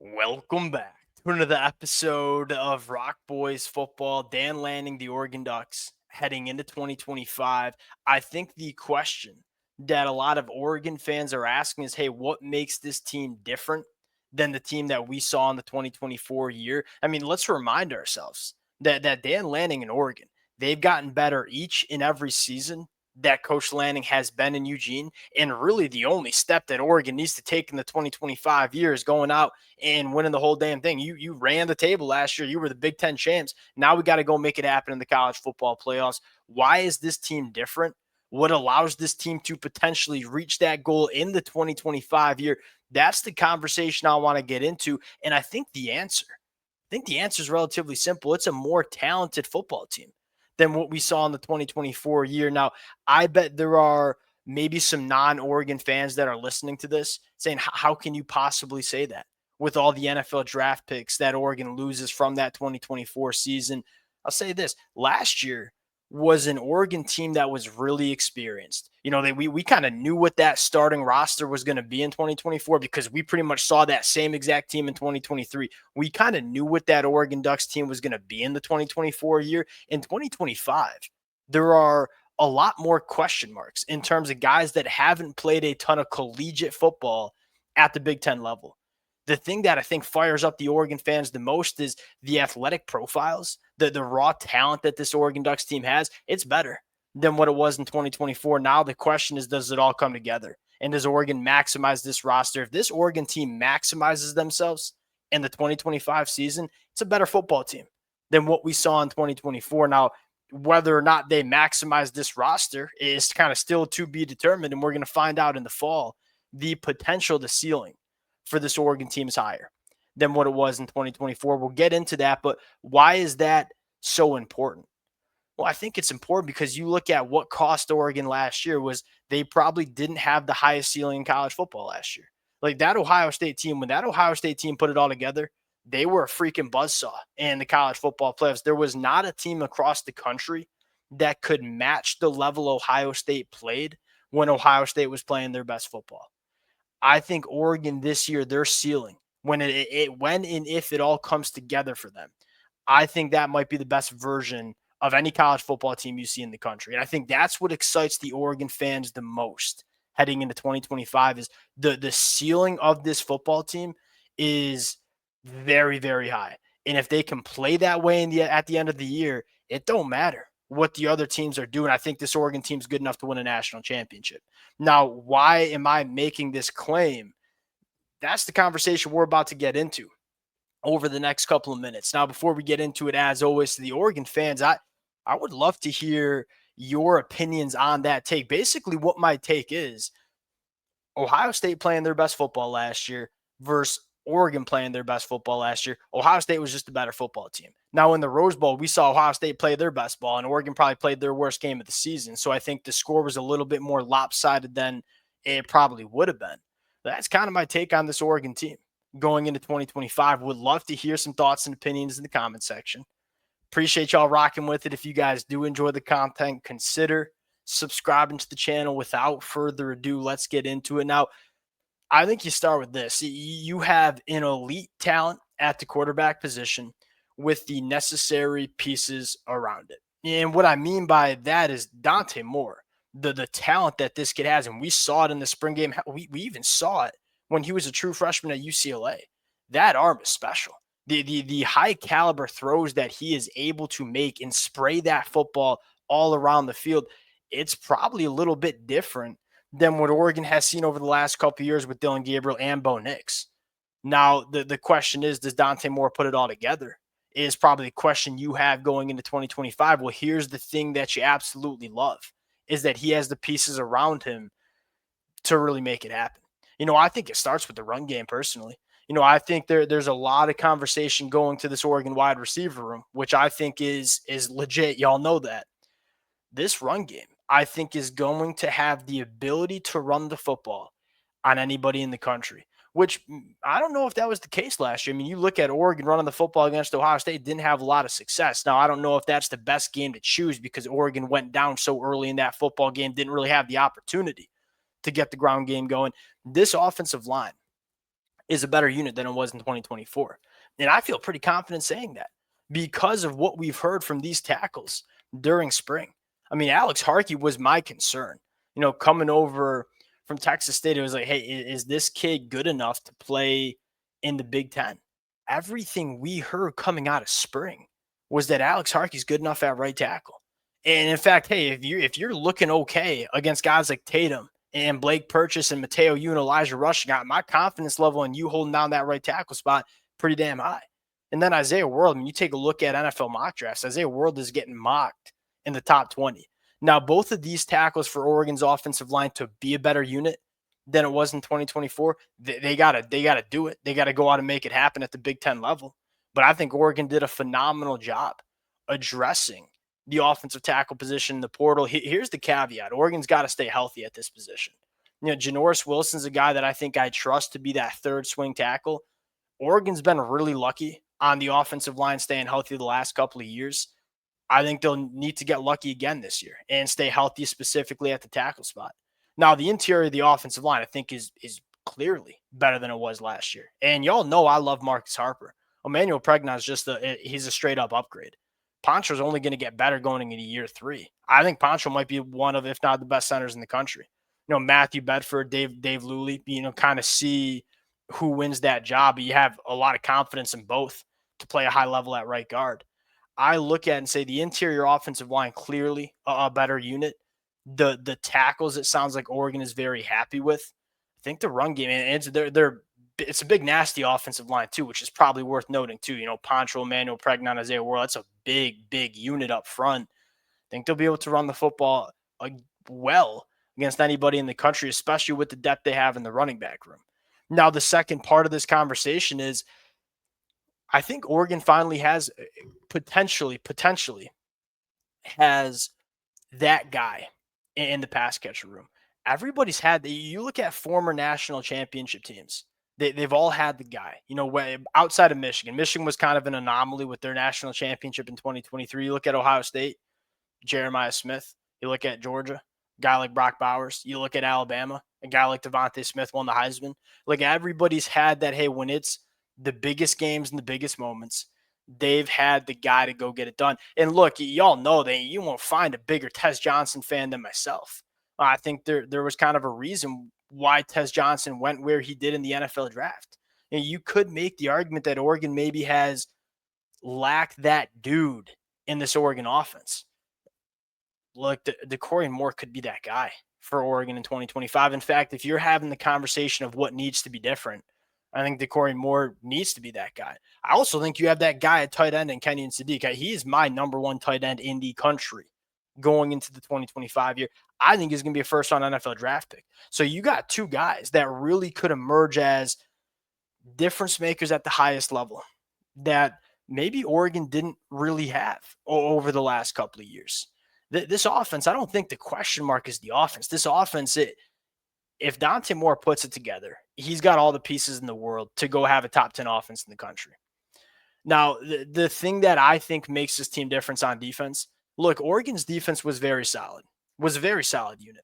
Welcome back to another episode of Rock Boys Football. Dan Lanning, the Oregon Ducks, heading into 2025. I think the question that a lot of Oregon fans are asking is, hey, what makes this team different than the team that we saw in the 2024 year? I mean, let's remind ourselves that Dan Lanning in Oregon, they've gotten better each and every season that Coach Lanning has been in Eugene. And really, the only step that Oregon needs to take in the 2025 year is going out and winning the whole damn thing. You ran the table last year. You were the Big Ten champs. Now we got to go make it happen in the college football playoffs. Why is this team different? What allows this team to potentially reach that goal in the 2025 year? That's the conversation I want to get into. And I think the answer is relatively simple. It's a more talented football team than what we saw in the 2024 year. Now, I bet there are maybe some non-Oregon fans that are listening to this saying, how can you possibly say that with all the NFL draft picks that Oregon loses from that 2024 season? I'll say this. Last year was an Oregon team that was really experienced. We kind of knew what that starting roster was going to be in 2024 because we pretty much saw that same exact team in 2023. We kind of knew what that Oregon Ducks team was going to be in the 2024 year. In 2025, there are a lot more question marks in terms of guys that haven't played a ton of collegiate football at the Big Ten level. The thing that I think fires up the Oregon fans the most is the athletic profiles, the raw talent that this Oregon Ducks team has. It's better than what it was in 2024. Now the question is, does it all come together? And does Oregon maximize this roster? If this Oregon team maximizes themselves in the 2025 season, it's a better football team than what we saw in 2024. Now, whether or not they maximize this roster is kind of still to be determined, and we're going to find out in the fall. The potential, the ceiling for this Oregon team is higher than what it was in 2024. We'll get into that, but why is that so important? Well, I think it's important because you look at what cost Oregon last year was they probably didn't have the highest ceiling in college football last year. Like that Ohio State team, when that Ohio State team put it all together, they were a freaking buzzsaw in the college football playoffs. There was not a team across the country that could match the level Ohio State played when Ohio State was playing their best football. I think Oregon this year, their ceiling, when and if it all comes together for them, I think that might be the best version of any college football team you see in the country. And I think that's what excites the Oregon fans the most heading into 2025 is the ceiling of this football team is very, very high. And if they can play that way at the end of the year, it don't matter what the other teams are doing. I think this Oregon team's good enough to win a national championship. Now, why am I making this claim? That's the conversation we're about to get into over the next couple of minutes. Now, before we get into it, as always, to the Oregon fans, I would love to hear your opinions on that take. Basically, what my take is Ohio State playing their best football last year versus Oregon playing their best football last year. Ohio State was just a better football team. Now, in the Rose Bowl, we saw Ohio State play their best ball, and Oregon probably played their worst game of the season. So I think the score was a little bit more lopsided than it probably would have been. That's kind of my take on this Oregon team going into 2025. Would love to hear some thoughts and opinions in the comment section. Appreciate y'all rocking with it. If you guys do enjoy the content, consider subscribing to the channel. Without further ado, let's get into it. Now, I think you start with this. You have an elite talent at the quarterback position with the necessary pieces around it. And what I mean by that is Dante Moore, the talent that this kid has. And we saw it in the spring game. We even saw it when he was a true freshman at UCLA. That arm is special. The high caliber throws that he is able to make and spray that football all around the field, it's probably a little bit different than what Oregon has seen over the last couple of years with Dylan Gabriel and Bo Nix. Now, the question is, does Dante Moore put it all together? Is probably the question you have going into 2025. Well, here's the thing that you absolutely love is that he has the pieces around him to really make it happen. I think it starts with the run game personally. I think there's a lot of conversation going to this Oregon wide receiver room, which I think is legit. Y'all know that. This run game, I think, is going to have the ability to run the football on anybody in the country, which I don't know if that was the case last year. I mean, you look at Oregon running the football against Ohio State, didn't have a lot of success. Now, I don't know if that's the best game to choose because Oregon went down so early in that football game, didn't really have the opportunity to get the ground game going. This offensive line is a better unit than it was in 2024. And I feel pretty confident saying that because of what we've heard from these tackles during spring. I mean, Alex Harkey was my concern. Coming over from Texas State, it was like, hey, is this kid good enough to play in the Big Ten? Everything we heard coming out of spring was that Alex Harkey's good enough at right tackle. And in fact, hey, if you're looking okay against guys like Tatum and Blake Purchase and Mateo you and Elijah Rush, got my confidence level in you holding down that right tackle spot pretty damn high. And then Isaiah World, when you take a look at NFL mock drafts, Isaiah World is getting mocked in the top 20. Now, both of these tackles for Oregon's offensive line to be a better unit than it was in 2024, they gotta do it. They gotta go out and make it happen at the Big Ten level. But I think Oregon did a phenomenal job addressing the offensive tackle position in the portal. Here's the caveat: Oregon's got to stay healthy at this position. Janoris Wilson's a guy that I think I trust to be that third swing tackle. Oregon's been really lucky on the offensive line staying healthy the last couple of years. I think they'll need to get lucky again this year and stay healthy specifically at the tackle spot. Now, the interior of the offensive line, I think, is clearly better than it was last year. And y'all know I love Marcus Harper. Emmanuel Pregnon is he's a straight up upgrade. Poncho's only going to get better going into year 3. I think Poncho might be one of, if not the best centers in the country. Matthew Bedford, Dave Luley, kind of see who wins that job. But you have a lot of confidence in both to play a high level at right guard. I look at and say the interior offensive line clearly a better unit. The tackles, it sounds like Oregon is very happy with. I think the run game, and it's a big nasty offensive line too, which is probably worth noting too. Poncho, Emmanuel Pregnon, Isaiah World, that's a big unit up front. I think they'll be able to run the football well against anybody in the country, especially with the depth they have in the running back room. Now, the second part of this conversation is I think Oregon finally has potentially has that guy in the pass catcher room. Everybody's had you look at former national championship teams. They've all had the guy, outside of Michigan. Michigan was kind of an anomaly with their national championship in 2023. You look at Ohio State, Jeremiah Smith. You look at Georgia, a guy like Brock Bowers. You look at Alabama, a guy like Devontae Smith won the Heisman. Like everybody's had that, hey, when it's the biggest games and the biggest moments, they've had the guy to go get it done. And look, y'all know that you won't find a bigger Tez Johnson fan than myself. I think there was kind of a reason why Tez Johnson went where he did in the NFL draft. You could make the argument that Oregon maybe has lacked that dude in this Oregon offense. Look, the Corey Moore could be that guy for Oregon in 2025. In fact, if you're having the conversation of what needs to be different, I think Corey Moore needs to be that guy. I also think you have that guy at tight end in Kenyon Sadiq. He is my number one tight end in the country going into the 2025 year. I think he's going to be a first-round NFL draft pick. So you got two guys that really could emerge as difference makers at the highest level that maybe Oregon didn't really have over the last couple of years. This offense, I don't think the question mark is the offense. This offense, if Dante Moore puts it together, he's got all the pieces in the world to go have a top 10 offense in the country. Now, the thing that I think makes this team difference on defense, look, Oregon's defense was very solid, was a very solid unit.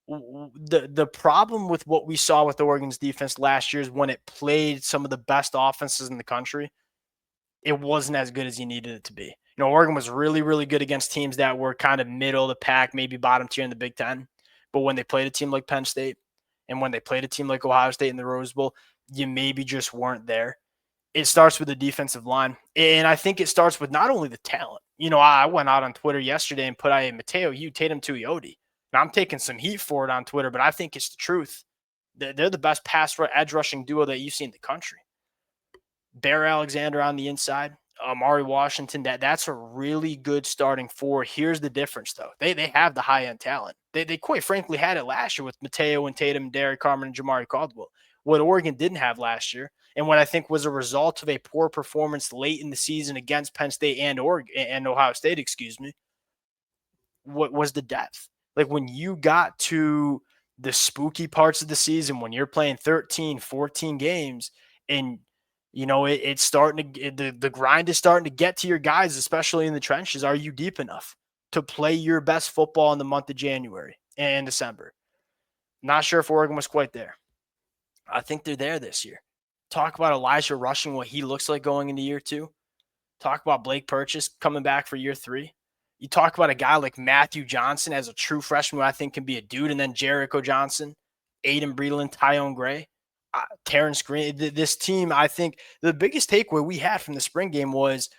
The problem with what we saw with Oregon's defense last year is when it played some of the best offenses in the country, it wasn't as good as you needed it to be. Oregon was really, really good against teams that were kind of middle of the pack, maybe bottom tier in the Big Ten. But when they played a team like Penn State and when they played a team like Ohio State in the Rose Bowl, you maybe just weren't there. It starts with the defensive line. And I think it starts with not only the talent. I went out on Twitter yesterday and put Mateo Tatum Tuioti. Now, I'm taking some heat for it on Twitter, but I think it's the truth. They're the best edge rushing duo that you've seen in the country. Bear Alexander on the inside, Amari Washington, that's a really good starting four. Here's the difference, though. They have the high-end talent. They quite frankly had it last year with Mateo and Tatum, Derek Carmen, and Jamari Caldwell. What Oregon didn't have last year, and what I think was a result of a poor performance late in the season against Penn State and Ohio State, what was the depth. Like when you got to the spooky parts of the season, when you're playing 13, 14 games, and it's starting to the grind is starting to get to your guys, especially in the trenches. Are you deep enough to play your best football in the month of January and December? Not sure if Oregon was quite there. I think they're there this year. Talk about Elijah Rushing, what he looks like going into year two. Talk about Blake Purchase coming back for year three. You talk about a guy like Matthew Johnson as a true freshman who I think can be a dude, and then Jericho Johnson, Aiden Breland, Tyone Gray, Terrence Green. This team, I think the biggest takeaway we had from the spring game was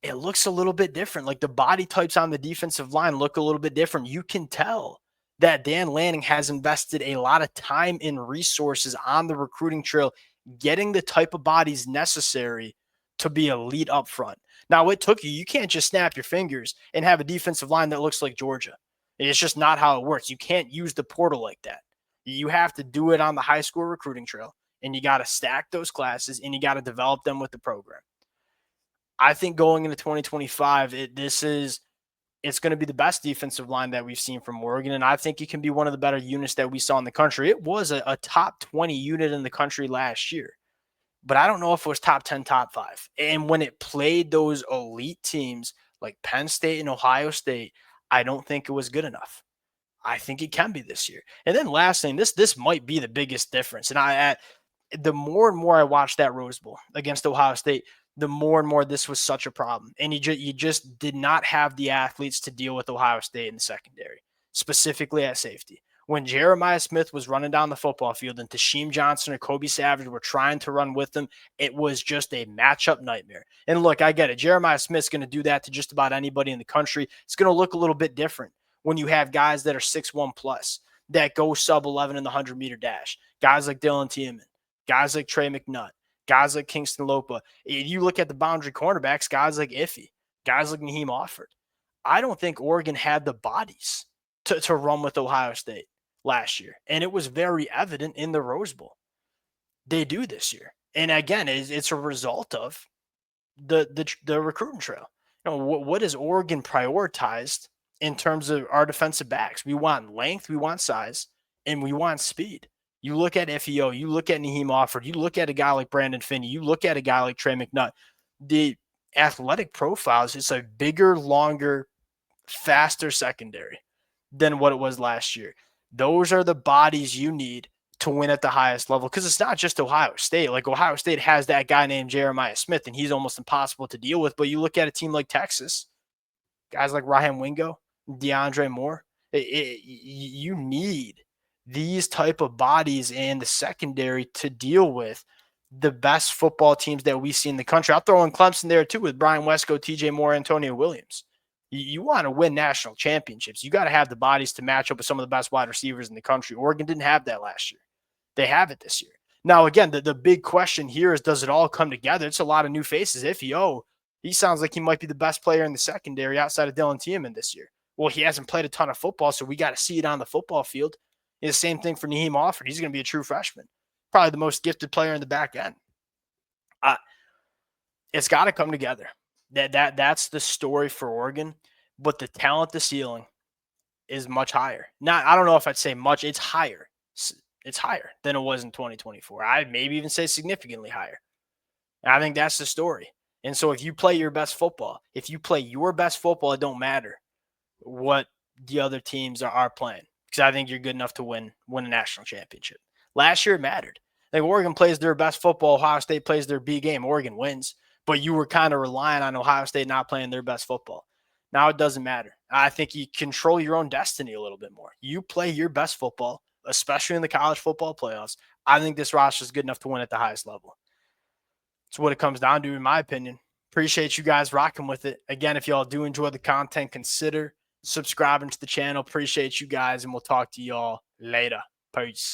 it looks a little bit different. Like the body types on the defensive line look a little bit different. You can tell that Dan Lanning has invested a lot of time and resources on the recruiting trail, getting the type of bodies necessary to be elite up front. Now, it took you can't just snap your fingers and have a defensive line that looks like Georgia. It's just not how it works. You can't use the portal like that. You have to do it on the high school recruiting trail, and you got to stack those classes and you got to develop them with the program. I think going into 2025, it's going to be the best defensive line that we've seen from Oregon, and I think it can be one of the better units that we saw in the country. It was a top 20 unit in the country last year, but I don't know if it was top 10, top 5. And when it played those elite teams like Penn State and Ohio State, I don't think it was good enough. I think it can be this year. And then last thing, this might be the biggest difference. And the more and more I watched that Rose Bowl against Ohio State, the more and more this was such a problem. And you just did not have the athletes to deal with Ohio State in the secondary, specifically at safety. When Jeremiah Smith was running down the football field and Tasheem Johnson or Kobe Savage were trying to run with them, it was just a matchup nightmare. And look, I get it. Jeremiah Smith's going to do that to just about anybody in the country. It's going to look a little bit different when you have guys that are 6'1 plus that go sub 11 in the 100-meter dash. Guys like Dylan Tiemann, guys like Trey McNutt, guys like Kingston Lopa. You look at the boundary cornerbacks, guys like Iffy, guys like Naheem Offord. I don't think Oregon had the bodies to run with Ohio State last year. And it was very evident in the Rose Bowl. They do this year. And again, it's a result of the recruiting trail. You know, what is Oregon prioritized in terms of our defensive backs? We want length, we want size, and we want speed. You look at FEO, you look at Naheem Offord, you look at a guy like Brandon Finney, you look at a guy like Trey McNutt. The athletic profiles, it's a bigger, longer, faster secondary than what it was last year. Those are the bodies you need to win at the highest level, because it's not just Ohio State. Like Ohio State has that guy named Jeremiah Smith, and he's almost impossible to deal with. But you look at a team like Texas, guys like Ryan Wingo, DeAndre Moore, you need these type of bodies in the secondary to deal with the best football teams that we see in the country. I'll throw in Clemson there too with Brian Wesco, TJ Moore, Antonio Williams. You want to win national championships. You got to have the bodies to match up with some of the best wide receivers in the country. Oregon didn't have that last year. They have it this year. Now, again, the big question here is, does it all come together? It's a lot of new faces. Ifio, he sounds like he might be the best player in the secondary outside of Dylan Tiemann this year. Well, he hasn't played a ton of football, so we got to see it on the football field. It's the same thing for Naheem Offord. He's going to be a true freshman. Probably the most gifted player in the back end. It's got to come together. That's the story for Oregon, but the talent, the ceiling is much higher. I don't know if I'd say much. It's higher. It's higher than it was in 2024. I'd maybe even say significantly higher. And I think that's the story. And so if you play your best football, it don't matter what the other teams are playing, because I think you're good enough to win a national championship. Last year it mattered. Like Oregon plays their best football, Ohio State plays their B game, Oregon wins. But you were kind of relying on Ohio State not playing their best football. Now it doesn't matter. I think you control your own destiny a little bit more. You play your best football, especially in the college football playoffs. I think this roster is good enough to win at the highest level. It's what it comes down to, in my opinion. Appreciate you guys rocking with it. Again, if y'all do enjoy the content, consider subscribing to the channel. Appreciate you guys, and we'll talk to y'all later. Peace.